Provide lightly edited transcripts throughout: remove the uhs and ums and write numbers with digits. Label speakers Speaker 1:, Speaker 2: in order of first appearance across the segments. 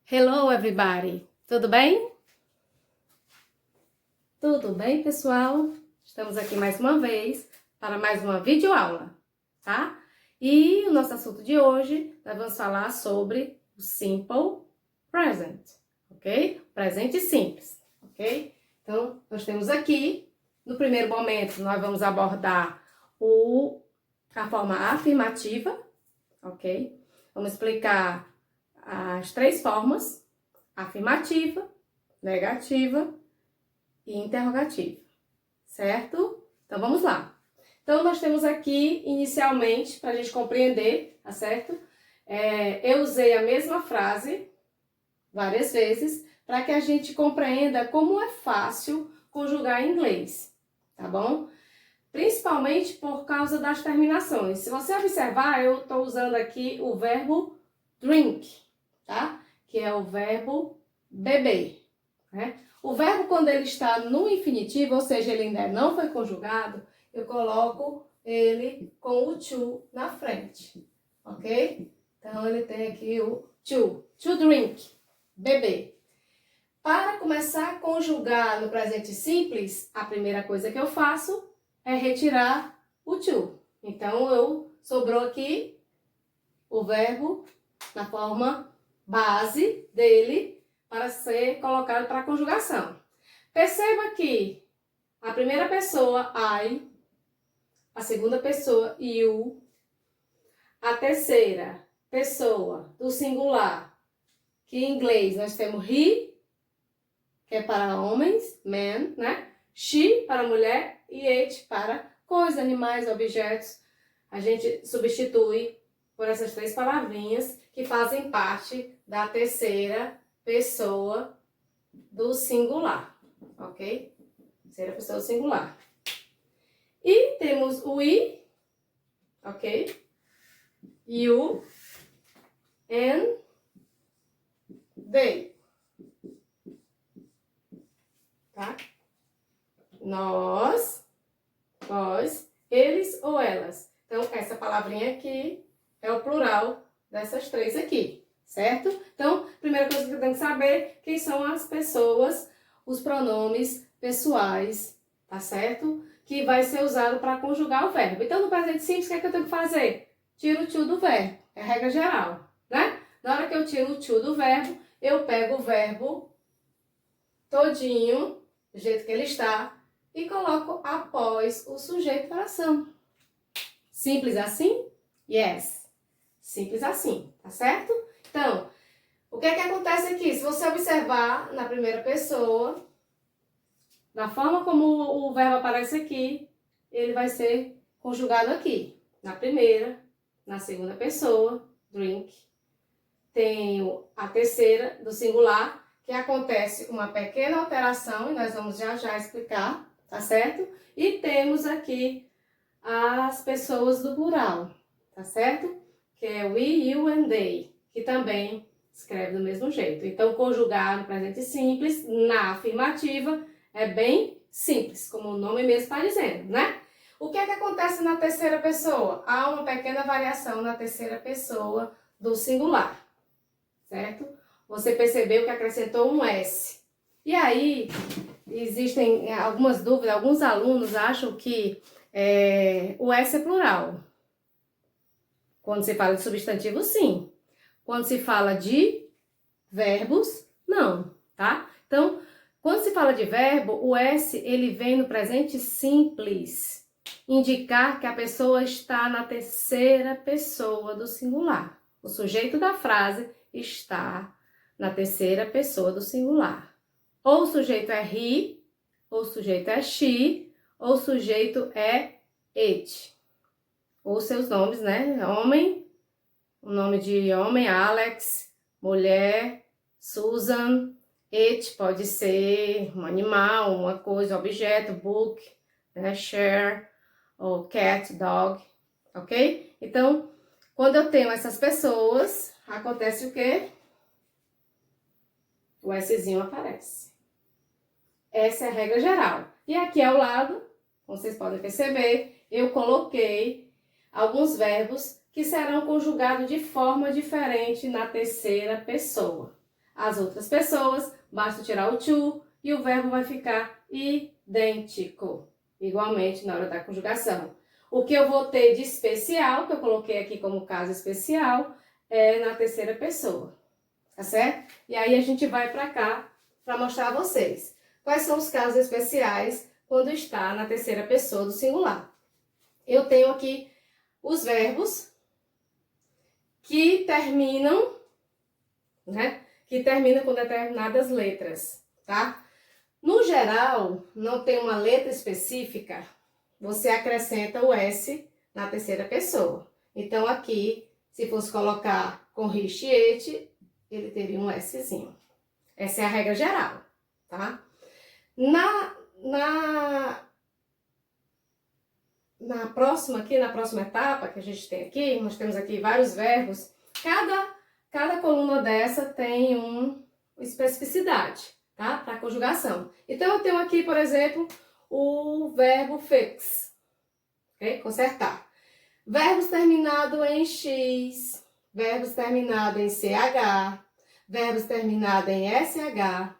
Speaker 1: Hello, everybody! Tudo bem? Tudo bem, pessoal? Estamos aqui mais uma vez para mais uma videoaula, tá? E o nosso assunto de hoje, nós vamos falar sobre o simple present, ok? Presente simples, ok? Então, nós temos aqui, no primeiro momento, nós vamos abordar a forma afirmativa, ok? Vamos explicar as três formas: afirmativa, negativa e interrogativa, certo? Então, vamos lá. Então, nós temos aqui, inicialmente, para a gente compreender, tá certo? Eu usei a mesma frase várias vezes para que a gente compreenda como é fácil conjugar em inglês, tá bom? Principalmente por causa das terminações. Se você observar, eu estou usando aqui o verbo drink, tá? Que é o verbo beber, né? O verbo, quando ele está no infinitivo, ou seja, ele ainda não foi conjugado, eu coloco ele com o to na frente, ok? Então, ele tem aqui o to drink, beber. Para começar a conjugar no presente simples, a primeira coisa que eu faço é retirar o to. Então, sobrou aqui o verbo na forma base dele para ser colocado para conjugação. Perceba que a primeira pessoa, I, a segunda pessoa, you, a terceira pessoa do singular, que em inglês nós temos he, que é para homens, man, né? She para mulher e it para coisas, animais, objetos. A gente substitui por essas três palavrinhas que fazem parte da terceira pessoa do singular, ok? Terceira pessoa do singular. E temos o I, ok? You and they. Tá? Nós, vós, eles ou elas. Então, essa palavrinha aqui é o plural dessas três aqui, certo? Então, primeira coisa que eu tenho que saber, quem são as pessoas, os pronomes pessoais, tá certo? Que vai ser usado para conjugar o verbo. Então, no presente simples, o que é que eu tenho que fazer? Tiro o to do verbo, é a regra geral, né? Na hora que eu tiro o to do verbo, eu pego o verbo todinho, do jeito que ele está, e coloco após o sujeito para ação. Simples assim? Yes. Simples assim, tá certo? Então, o que é que acontece aqui? Se você observar na primeira pessoa, da forma como o verbo aparece aqui, ele vai ser conjugado aqui. Na primeira, na segunda pessoa, drink. Tenho a terceira do singular, que acontece uma pequena alteração, e nós vamos já explicar, tá certo? E temos aqui as pessoas do plural, tá certo? Que é we, you and they, que também escreve do mesmo jeito. Então, conjugar no presente simples, na afirmativa, é bem simples, como o nome mesmo está dizendo, né? O que é que acontece na terceira pessoa? Há uma pequena variação na terceira pessoa do singular, certo? Você percebeu que acrescentou um S. E aí, existem algumas dúvidas, alguns alunos acham que o S é plural. Quando se fala de substantivo, sim. Quando se fala de verbos, não, tá? Então, quando se fala de verbo, o S, ele vem no presente simples, indicar que a pessoa está na terceira pessoa do singular. O sujeito da frase está na terceira pessoa do singular. Ou o sujeito é he, ou o sujeito é she, ou o sujeito é it. Ou seus nomes, né? Homem, o nome de homem, Alex, mulher, Susan. It pode ser um animal, uma coisa, objeto, book, né? Share, ou cat, dog, ok? Então, quando eu tenho essas pessoas, acontece o quê? O Szinho aparece. Essa é a regra geral. E aqui ao lado, como vocês podem perceber, eu coloquei alguns verbos que serão conjugados de forma diferente na terceira pessoa. as outras pessoas, basta tirar o to e o verbo vai ficar idêntico, igualmente na hora da conjugação. O que eu vou ter de especial, que eu coloquei aqui como caso especial, é na terceira pessoa, tá certo? E aí a gente vai para cá para mostrar a vocês quais são os casos especiais quando está na terceira pessoa do singular. Eu tenho aqui os verbos que terminam, né? Que terminam com determinadas letras, tá? No geral, não tem uma letra específica, você acrescenta o S na terceira pessoa. Então, aqui, se fosse colocar com richiete, ele teria um Szinho. Essa é a regra geral, tá? Na próxima etapa que a gente tem aqui, nós temos aqui vários verbos. Cada coluna dessa tem uma especificidade, tá? Para conjugação. Então, eu tenho aqui, por exemplo, o verbo fix, ok? Consertar. Verbos terminados em X, verbos terminados em CH, verbos terminados em SH,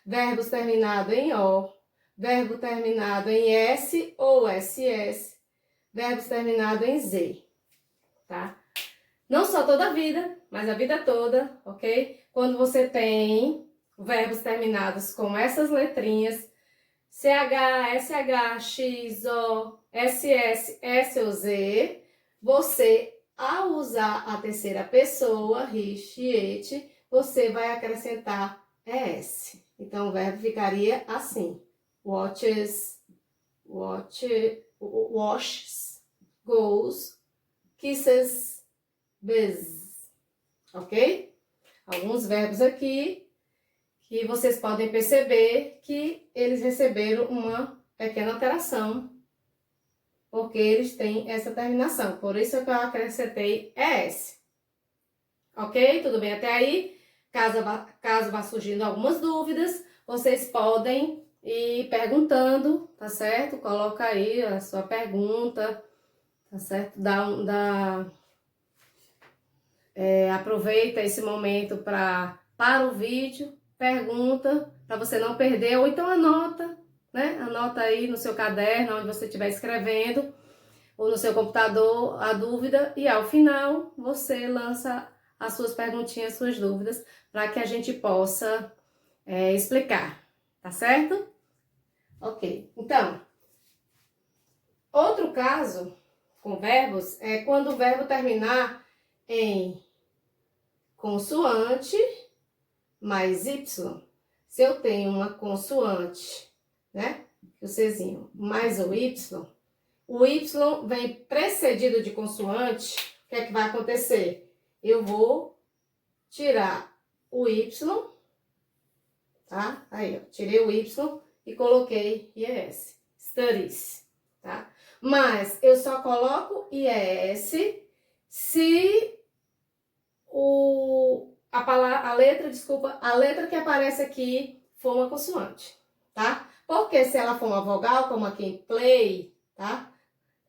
Speaker 1: verbos terminados em O, verbo terminado em S ou SS, verbos terminados em Z, tá? Não só toda a vida, mas a vida toda, ok? Quando você tem verbos terminados com essas letrinhas, CH, SH, X, O, SS, S ou Z, você, ao usar a terceira pessoa, he, she, it, você vai acrescentar ES. Então, o verbo ficaria assim. Watches, washes, goes, kisses, bees. Ok? Alguns verbos aqui que vocês podem perceber que eles receberam uma pequena alteração, porque eles têm essa terminação. Por isso que eu acrescentei ES. Ok? Tudo bem até aí? Caso vá surgindo algumas dúvidas, vocês podem ir perguntando, tá certo? Coloca aí a sua pergunta, tá certo? Aproveita esse momento para o vídeo, pergunta, para você não perder, ou então anota, né? Anota aí no seu caderno, onde você estiver escrevendo, ou no seu computador, a dúvida, e ao final você lança as suas perguntinhas, suas dúvidas, para que a gente possa explicar, tá certo? Ok, então, outro caso com verbos é quando o verbo terminar em consoante mais Y. Se eu tenho uma consoante, né, o Czinho, mais o Y vem precedido de consoante, o que é que vai acontecer? Eu vou tirar o Y, tá? Aí, ó, tirei o Y e coloquei IES, studies, tá? Mas eu só coloco IES se a letra que aparece aqui for uma consoante, tá? Porque se ela for uma vogal, como aqui em play, tá?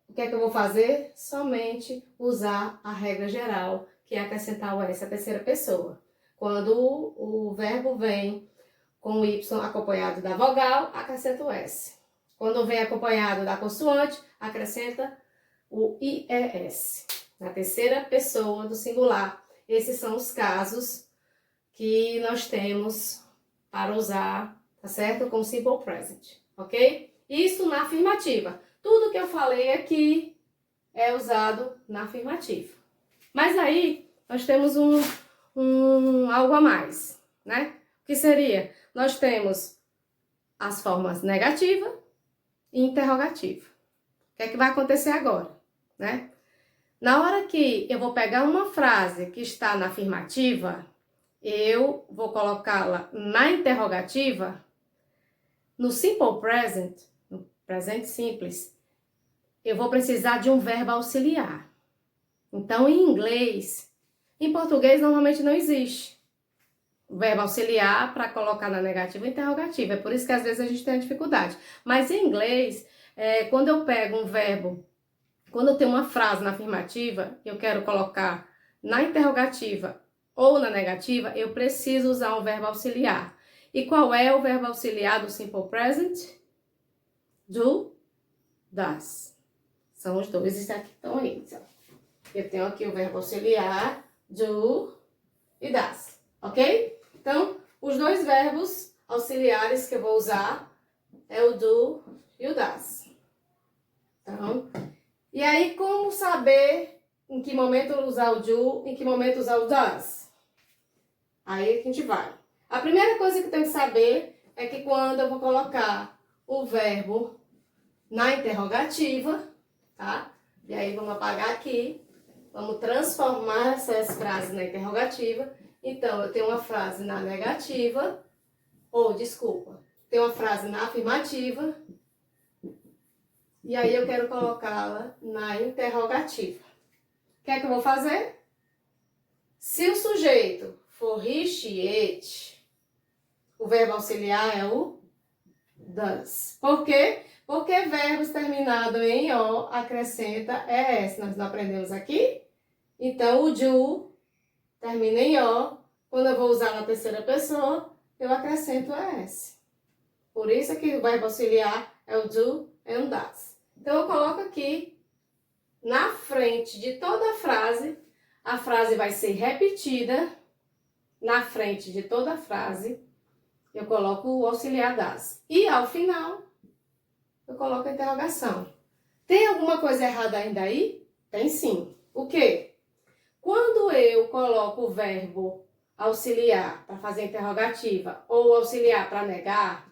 Speaker 1: O que é que eu vou fazer? Somente usar a regra geral, que é acrescentar o S à terceira pessoa. Quando o verbo vem com o Y acompanhado da vogal, acrescenta o S. Quando vem acompanhado da consoante, acrescenta o IES. Na terceira pessoa do singular. Esses são os casos que nós temos para usar, tá certo? Com simple present, ok? Isso na afirmativa. Tudo que eu falei aqui é usado na afirmativa. Mas aí, nós temos algo a mais, né? O que seria? Nós temos as formas negativa e interrogativa. O que é que vai acontecer agora, né? Na hora que eu vou pegar uma frase que está na afirmativa, eu vou colocá-la na interrogativa, no simple present, no presente simples, eu vou precisar de um verbo auxiliar. Então, em inglês, em português normalmente não existe o verbo auxiliar para colocar na negativa ou interrogativa. É por isso que às vezes a gente tem dificuldade. Mas em inglês, quando eu pego um verbo, quando eu tenho uma frase na afirmativa, eu quero colocar na interrogativa ou na negativa, eu preciso usar um verbo auxiliar. E qual é o verbo auxiliar do Simple Present? Do, does. São os dois que estão aí. Eu tenho aqui o verbo auxiliar, do e does, ok? Então, os dois verbos auxiliares que eu vou usar é o do e o does. Então, e aí, como saber em que momento usar o do, em que momento usar o does? Aí a gente vai. A primeira coisa que eu tenho que saber é que quando eu vou colocar o verbo na interrogativa, tá? E aí vamos apagar aqui, vamos transformar essas frases na interrogativa. Então, eu tenho uma frase na negativa, tenho uma frase na afirmativa, e aí eu quero colocá-la na interrogativa. O que é que eu vou fazer? Se o sujeito for he, she, it, o verbo auxiliar é o does. Por quê? Porque verbos terminados em O acrescenta ES. Nós não aprendemos aqui? Então, o do termina em O. Quando eu vou usar na terceira pessoa, eu acrescento ES. Por isso que o verbo auxiliar é o do e o does. Então, eu coloco aqui, na frente de toda a frase vai ser repetida. Na frente de toda a frase, eu coloco o auxiliar does. E, ao final, eu coloco a interrogação. Tem alguma coisa errada ainda aí? Tem sim. O quê? Quando eu coloco o verbo auxiliar para fazer interrogativa ou auxiliar para negar,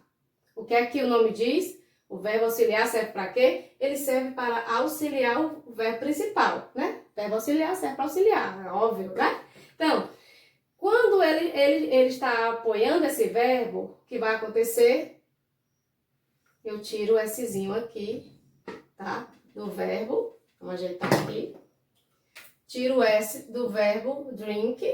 Speaker 1: o que é que o nome diz? O verbo auxiliar serve para quê? Ele serve para auxiliar o verbo principal, né? O verbo auxiliar serve para auxiliar, é óbvio, né? Então, quando ele está apoiando esse verbo, o que vai acontecer? Eu tiro o Szinho aqui, tá? Do verbo, vamos ajeitar aqui. Tiro o S do verbo drink.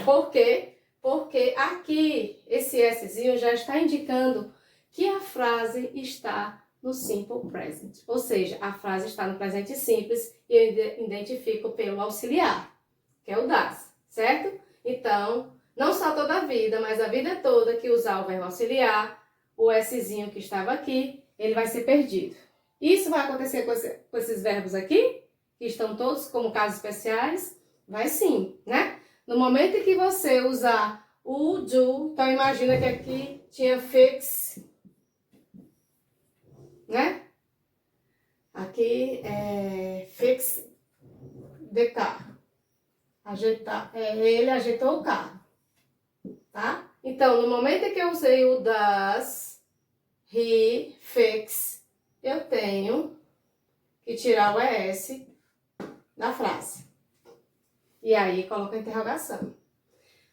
Speaker 1: Por quê? Porque aqui, esse Szinho já está indicando que a frase está no Simple Present. Ou seja, a frase está no presente simples e eu identifico pelo auxiliar, que é o does, certo? Então, não só toda a vida, mas a vida toda que usar o verbo auxiliar, o Szinho que estava aqui, ele vai ser perdido. Isso vai acontecer com esses verbos aqui, que estão todos como casos especiais? Vai sim, né? No momento em que você usar o do, então imagina que aqui tinha fix, né? Aqui é fix the car. Ele ajeitou o carro, tá? Então, no momento em que eu usei o does, he, fix, eu tenho que tirar o ES da frase. E aí, coloco a interrogação.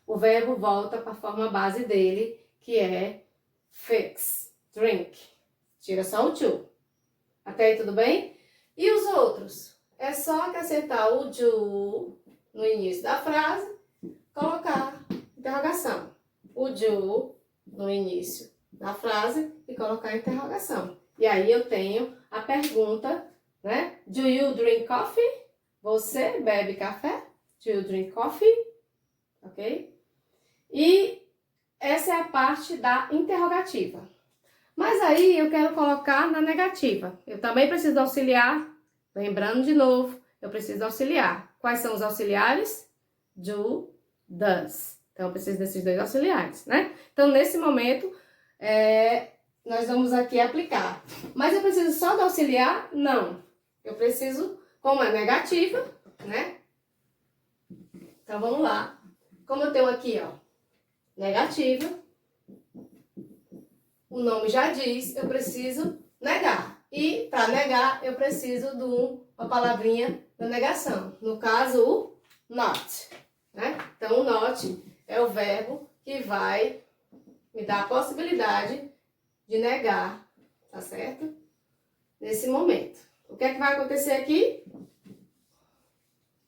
Speaker 1: O verbo volta para a forma base dele, que é fix, drink. Tira só o to. Até aí, tudo bem? E os outros? É só acrescentar o do no início da frase, colocar interrogação. O do no início da frase e colocar a interrogação. E aí eu tenho a pergunta, né? Do you drink coffee? Você bebe café? Do you drink coffee? Ok? E essa é a parte da interrogativa. Mas aí eu quero colocar na negativa. Eu também preciso auxiliar. Lembrando de novo, eu preciso auxiliar. Quais são os auxiliares? Do, does. Então, eu preciso desses dois auxiliares, né? Então, nesse momento, nós vamos aqui aplicar. Mas eu preciso só do auxiliar? Não. Eu preciso, como é negativa, né? Então, vamos lá. Como eu tenho aqui, ó, negativa, o nome já diz, eu preciso negar. E, para negar, eu preciso de uma palavrinha da negação. No caso, o not, né? Então, o not é o verbo que vai me dar a possibilidade de negar, tá certo? Nesse momento. O que é que vai acontecer aqui?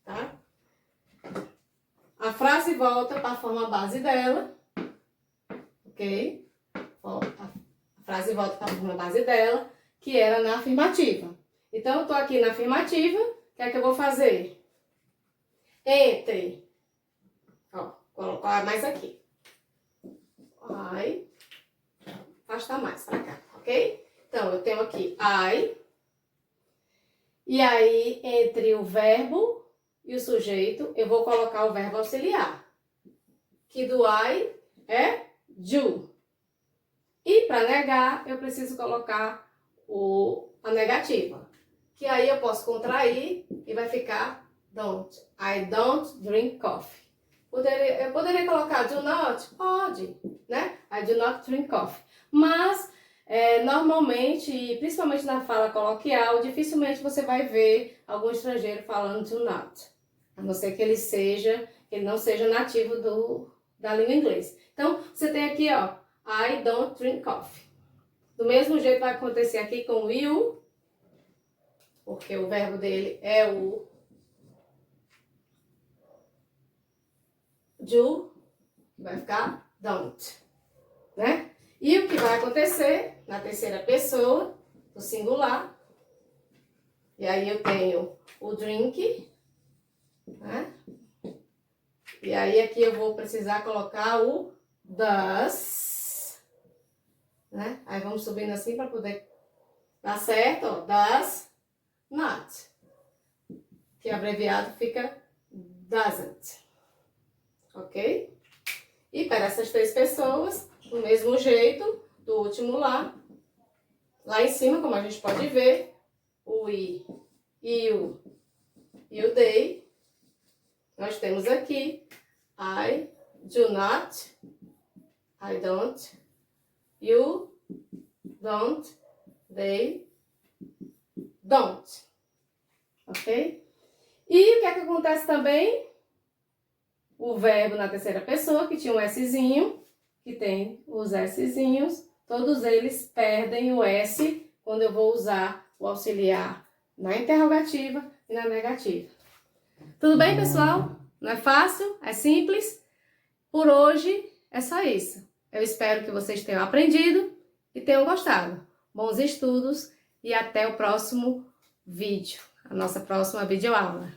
Speaker 1: Tá? A frase volta para a forma base dela, ok? A frase volta para a forma base dela, que era na afirmativa. Então, eu tô aqui na afirmativa, o que é que eu vou fazer? Entre Ó, colocar mais aqui. I. Afastar mais pra cá, ok? Então, eu tenho aqui I. E aí, entre o verbo e o sujeito, eu vou colocar o verbo auxiliar. Que do I é do. E para negar, eu preciso colocar a negativa. Que aí eu posso contrair e vai ficar don't. I don't drink coffee. Eu poderia colocar do not? Pode, né? I do not drink coffee. Mas, normalmente, principalmente na fala coloquial, dificilmente você vai ver algum estrangeiro falando do not. A não ser que ele não seja nativo da língua inglesa. Então, você tem aqui, ó, I don't drink coffee. Do mesmo jeito vai acontecer aqui com o you, porque o verbo dele é o do, vai ficar don't, né? E o que vai acontecer na terceira pessoa, do singular, e aí eu tenho o drink, né? E aí aqui eu vou precisar colocar o does, né? Aí vamos subindo assim para poder dar certo, ó, does not, que abreviado fica doesn't, ok? E para essas três pessoas, do mesmo jeito, do último lá em cima, como a gente pode ver, o we, you e o they, nós temos aqui I do not, I don't, you don't, they don't, ok? E o que é que acontece também? O verbo na terceira pessoa, que tinha um Szinho, que tem os Szinhos, todos eles perdem o S quando eu vou usar o auxiliar na interrogativa e na negativa. Tudo bem, pessoal? Não é fácil? É simples? Por hoje é só isso. Eu espero que vocês tenham aprendido e tenham gostado. Bons estudos e até o próximo vídeo, a nossa próxima videoaula.